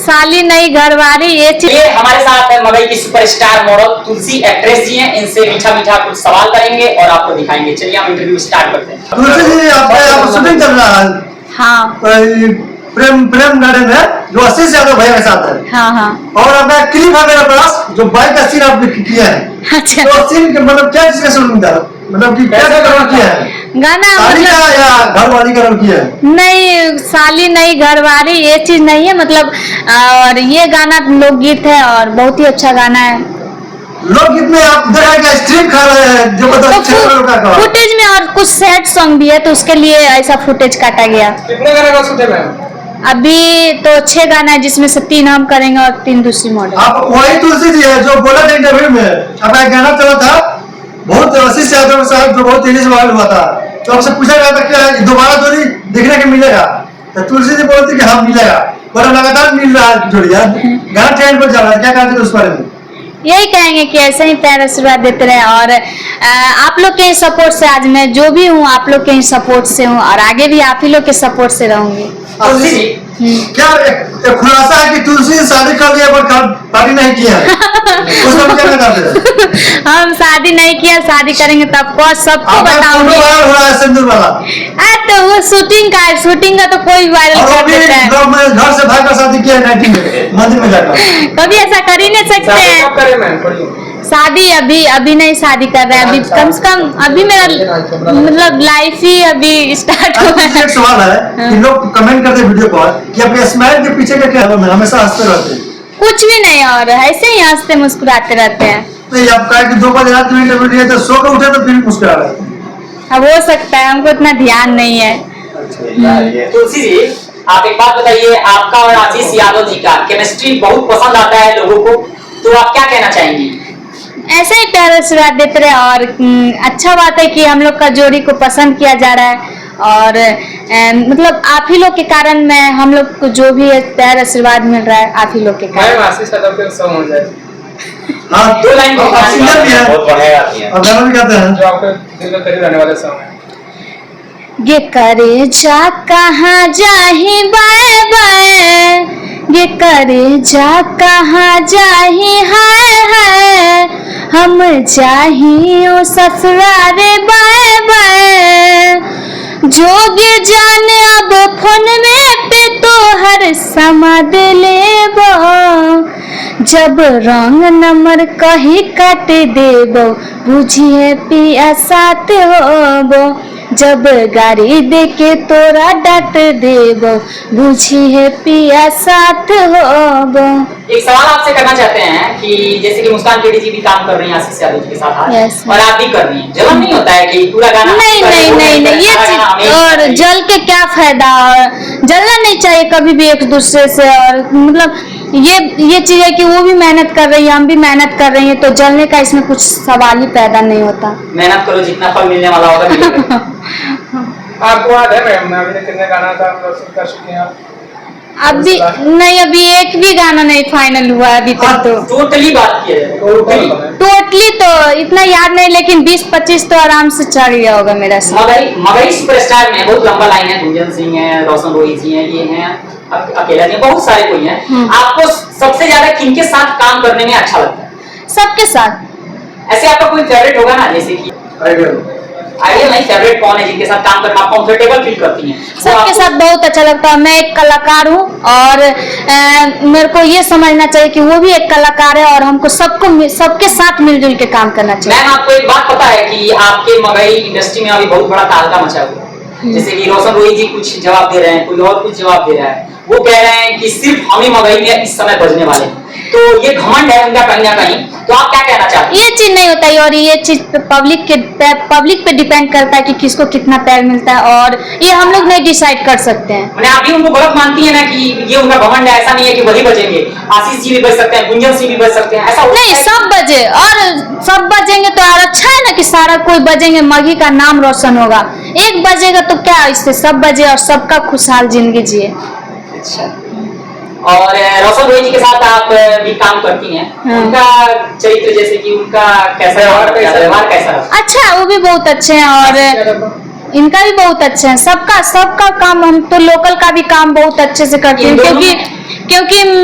साली नई घरवाली ये चीज। ये हमारे साथ है मगई की सुपरस्टार मॉडल तुलसी एक्ट्रेस जी हैं। इनसे मीठा मीठा कुछ सवाल करेंगे और आपको दिखाएंगे। चलिए हम इंटरव्यू स्टार्ट करते हैं। तुलसी जी, आपका शूटिंग चल रहा है। हाँ प्रेम गार्डन में जो 80 से ज्यादा भैया के साथ है। हाँ हाँ। और आपका क्लिप है मेरे पास जो बाइक का सीन आपने किया है। अच्छा। तो सीन के मतलब क्या चीज का शूटिंग था, मतलब कि कैसे रोल किया है? गाना साली का या घरवाली का रोल किया है? नहीं, साली नई घरवाली ये चीज नहीं है मतलब। और ये गाना लोकगीत है और बहुत ही अच्छा गाना है। लोकगीत में आप देखा कि स्ट्रीम खा रहे हैं जो तो फुटेज में और कुछ सैड सॉन्ग भी है तो उसके लिए ऐसा फुटेज काटा गया। कितने गाने का शूटिंग है? अभी तो 6 गाना है जिसमें से 3 हम करेंगे और 3 दूसरी मॉडल। आप वही तुलसी जी है जो बोला था इंटरव्यू में, आपका एक गाना चला था बहुत 80 से ज्यादा साहब जो बहुत तेजी से वायरल हुआ था। तो आपसे पूछा गया था कि दोबारा जोड़ी देखने को मिलेगा, तो तुलसी जी बोलती कि हाँ मिलेगा, पर लगातार मिल रहा है जोड़ी। गाना ट्रेंड पर जा रहा है, क्या कहते हैं उस बारे में? यही कहेंगे कि ऐसे ही प्यार आशीर्वाद देते रहे और आप लोग के ही सपोर्ट से आज मैं जो भी हूँ आप लोग के ही सपोर्ट से हूँ और आगे भी आप ही लोग के सपोर्ट से रहूंगी। तुलसी जी क्या एक खुलासा है कि तुलसी सादी कर लिया पर पार्टी नहीं किया है? उसका क्या कहते हैं? हम शादी नहीं किया, शादी करेंगे तब को सबको बताऊंगी। हो रहा है सिंदूर वाला। तो वो शूटिंग का तो कोई वायरल कर देता है। घर से भाग कर शादी किया 19 में मंदिर में जाकर। कभी ऐसा कर ही नहीं सकते हैं। शादी अभी नहीं शादी कर रहे हैं। अभी कम से कम अभी मेरा मतलब लाइफ ही अभी स्टार्ट हुआ है। एक सवाल है कि लोग कमेंट करते वीडियो पर कि आपके स्माइल के पीछे का क्या है? हमेशा हंसते रहते हैं। कुछ भी नहीं और ऐसे ही हंसते मुस्कुराते रहते हैं। नहीं, आप कहा कि 2 बजे रात में इंटरव्यू दिया तो सो के उठे तो फिर मुस्कुरा रहे हैं। अब हो सकता है, हमको इतना ध्यान नहीं है। तुलसी जी आप एक बात बताइए, आपका और आशीष यादव जी का केमिस्ट्री बहुत पसंद आता है लोगों को, तो आप क्या कहना चाहेंगी? ऐसे ही प्यार आशीर्वाद देते रहे और अच्छा बात है कि हम लोग का जोड़ी को पसंद किया जा रहा है और मतलब आप ही लोग के कारण मैं हम लोग को जो भी प्यार आशीर्वाद मिल रहा है आप ही लोग के कारण। हाँ, 2 लाइन आप सिंगर भी हैं, बहुत बढ़िया गाती हैं और गाना भी गाते हैं। जो आपके दिल में करीब रहने वाले सॉन्ग है। ये करे जा कहाँ जाही बाय बाय, ये करे जा कहाँ जाही हाय हम जाही ओ ससुरारे बाय बाय, जोगे जाने अब फोन में पे तो हर समाद लेबो, जब रंग नंबर कही काट देबो बुझिए पिया साथ होबो, जब गाड़ी देके तोरा डांट देबो बुझिए पिया साथ होबो। एक सवाल आपसे करना चाहते हैं कि जैसे कि मुस्कान केडी जी भी काम कर रही हैं आशीष यादव जी के साथ आज, Yes. और आप भी कर रही हैं, जलन नहीं होता है कि पूरा गाना नहीं ये चीज और जल के क्या फायदा, और जलना नहीं चाहिए कभी भी एक दूसरे से। और मतलब ये चीज है कि वो भी मेहनत कर रही है, हम भी मेहनत कर रही हैं, तो जलने का इसमें कुछ सवाल ही पैदा नहीं होता। मेहनत करो जितना फल मिलने वाला होगा मिलेगा। आपको याद है मैम अभी कितने गाना था कर चुके हैं आप? अभी नहीं, अभी एक भी गाना नहीं फाइनल हुआ अभी तक। तो टोटली बात की है, टोटली तो इतना याद नहीं, लेकिन 20-25 तो आराम से चढ़ गया होगा मेरा से। मगई सुपरस्टार में बहुत लंबा लाइन है, गुंजन सिंह है, रोशन रोहित जी हैं, ये हैं, अकेला जी, बहुत सारे कोई हैं। आपको सबसे ज्यादा किनके साथ काम करने में अच्छा लगता है? सबके साथ। ऐसे आपका कोई फेवरेट होगा ना, जैसे कि आइडियल नहीं, फेवरेट कौन है जिनके साथ काम करना आप कंफर्टेबल फील करती हैं? सबके साथ बहुत अच्छा लगता है। मैं एक कलाकार हूँ और मेरे को ये समझना चाहिए कि वो भी एक कलाकार है और हमको सबके साथ मिलजुल के काम करना चाहिए। मैम आपको एक बात पता है कि आपके मगई इंडस्ट्री में अभी बहुत बड़ा तहलका मचा हुआ है। जैसे कि रोशन रोहित जी कुछ जवाब दे रहे हैं, कोई और कुछ जवाब दे रहा है, वो कह रहे हैं कि सिर्फ हम ही मगई में इस समय बजने वाले हैं, तो ये घमंड है उनका कहीं ना कहीं, तो आप क्या कहना चाहते हैं? ये चीज नहीं होता है और ये चीज पब्लिक पे डिपेंड करता है कि किसको कितना प्यार मिलता है और ये हम लोग नहीं डिसाइड कर सकते हैं। मैंने आप भी उनको गलत मानती है ना कि ये उनका घमंड है? ऐसा नहीं है कि वही बजेंगे, आशीष जी भी बज सकते हैं, गुंजन सिंह भी बज सकते हैं, ऐसा नहीं, सब बजे और सब बजेंगे तो और अच्छा है ना कि सारा कोई बजेंगे, मगी का नाम रोशन होगा। एक बजेगा तो क्या, इससे सब बजे और सबका खुशहाल जिंदगी जिए। अच्छा, और रोशन रोहित जी के साथ आप भी काम करती हैं, उनका चरित्र जैसे कि उनका व्यवहार कैसा? अच्छा, वो भी बहुत अच्छे हैं और इनका भी बहुत अच्छा है। सबका काम, हम तो लोकल का भी काम बहुत अच्छे से करते हैं क्योंकि